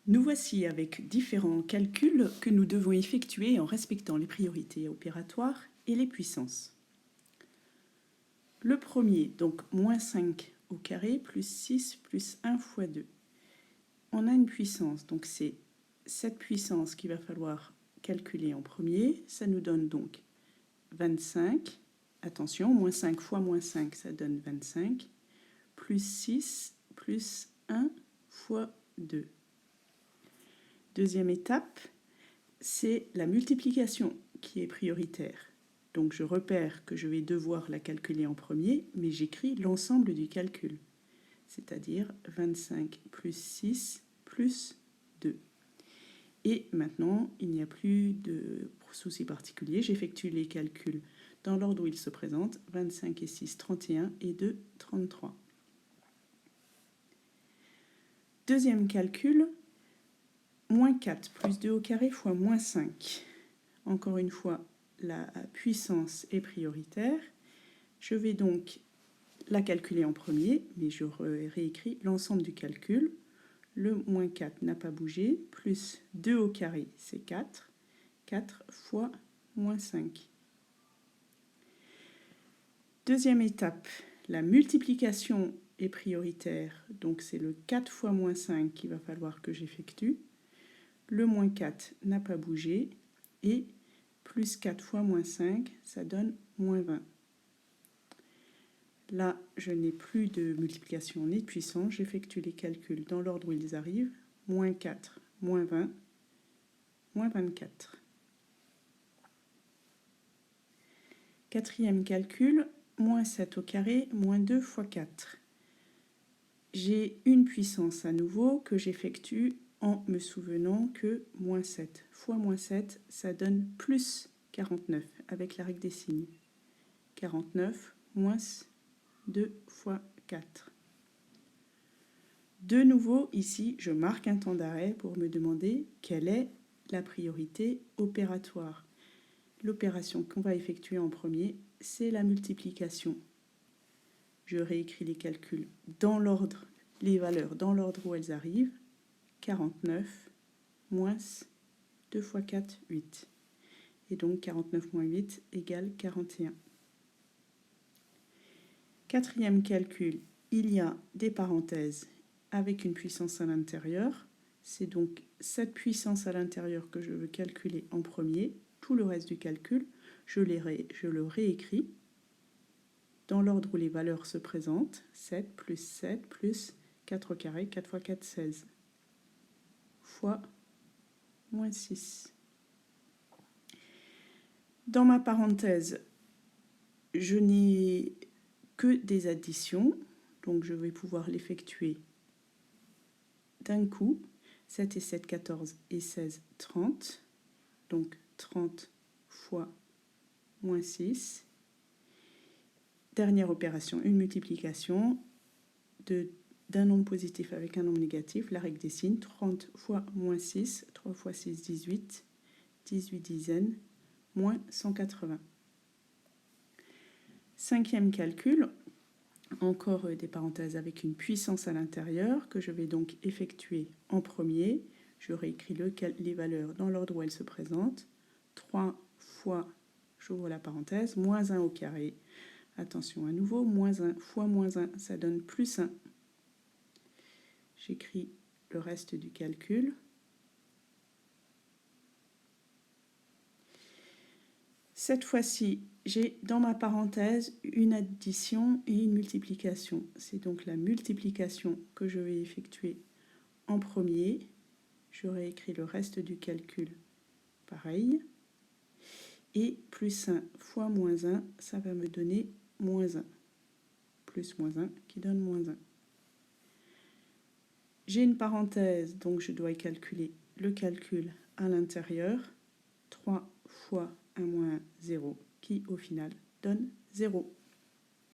Nous voici avec différents calculs que nous devons effectuer en respectant les priorités opératoires et les puissances. Le premier, donc moins 5 au carré plus 6 plus 1 fois 2. On a une puissance, donc c'est cette puissance qu'il va falloir calculer en premier. Ça nous donne donc 25. Attention, moins 5 fois moins 5, ça donne 25. Plus 6 plus 1 fois 2. Deuxième étape, c'est la multiplication qui est prioritaire. Donc je repère que je vais devoir la calculer en premier, mais j'écris l'ensemble du calcul, c'est-à-dire 25 plus 6 plus 2. Et maintenant, il n'y a plus de souci particulier, j'effectue les calculs dans l'ordre où ils se présentent, 25 et 6, 31 et 2, 33. Deuxième calcul, moins 4 plus 2 au carré fois moins 5. Encore une fois, la puissance est prioritaire. Je vais donc la calculer en premier, mais je réécris l'ensemble du calcul. Le moins 4 n'a pas bougé, plus 2 au carré, c'est 4. 4 fois moins 5. Deuxième étape, la multiplication est prioritaire, donc c'est le 4 fois moins 5 qu'il va falloir que j'effectue. Le moins 4 n'a pas bougé, et plus 4 fois moins 5, ça donne moins 20. Là, je n'ai plus de multiplication ni de puissance, j'effectue les calculs dans l'ordre où ils arrivent. Moins 4, moins 20, moins 24. Quatrième calcul, moins 7 au carré, moins 2 fois 4. J'ai une puissance à nouveau que j'effectue en me souvenant que moins 7 fois moins 7, ça donne plus 49 avec la règle des signes. 49 moins 2 fois 4. De nouveau, ici, je marque un temps d'arrêt pour me demander quelle est la priorité opératoire. L'opération qu'on va effectuer en premier, c'est la multiplication. Je réécris les calculs dans l'ordre, les valeurs dans l'ordre où elles arrivent. 49 moins 2 fois 4, 8. Et donc 49 moins 8 égale 41. Quatrième calcul, il y a des parenthèses avec une puissance à l'intérieur. C'est donc cette puissance à l'intérieur que je veux calculer en premier. Tout le reste du calcul, je le réécris dans l'ordre où les valeurs se présentent. 7 plus 4 au carré, 4 fois 4, 16. Fois moins 6. Dans ma parenthèse, je n'ai que des additions, donc je vais pouvoir l'effectuer d'un coup. 7 et 7, 14 et 16, 30. Donc 30 fois moins 6. Dernière opération, une multiplication d'un nombre positif avec un nombre négatif, la règle des signes. 30 fois moins 6, 3 fois 6, 18. 18 dizaines, moins 180. Cinquième calcul, encore des parenthèses avec une puissance à l'intérieur que je vais donc effectuer en premier. Je réécris les valeurs dans l'ordre où elles se présentent. 3 fois, j'ouvre la parenthèse, moins 1 au carré. Attention à nouveau, moins 1 fois moins 1, ça donne plus 1. J'écris le reste du calcul. Cette fois-ci, j'ai dans ma parenthèse une addition et une multiplication. C'est donc la multiplication que je vais effectuer en premier. Je réécris le reste du calcul pareil. Et plus 1 fois moins 1, ça va me donner moins 1. Plus moins 1 qui donne moins 1. J'ai une parenthèse, donc je dois calculer le calcul à l'intérieur. 3 fois 1 moins 0, qui au final donne 0.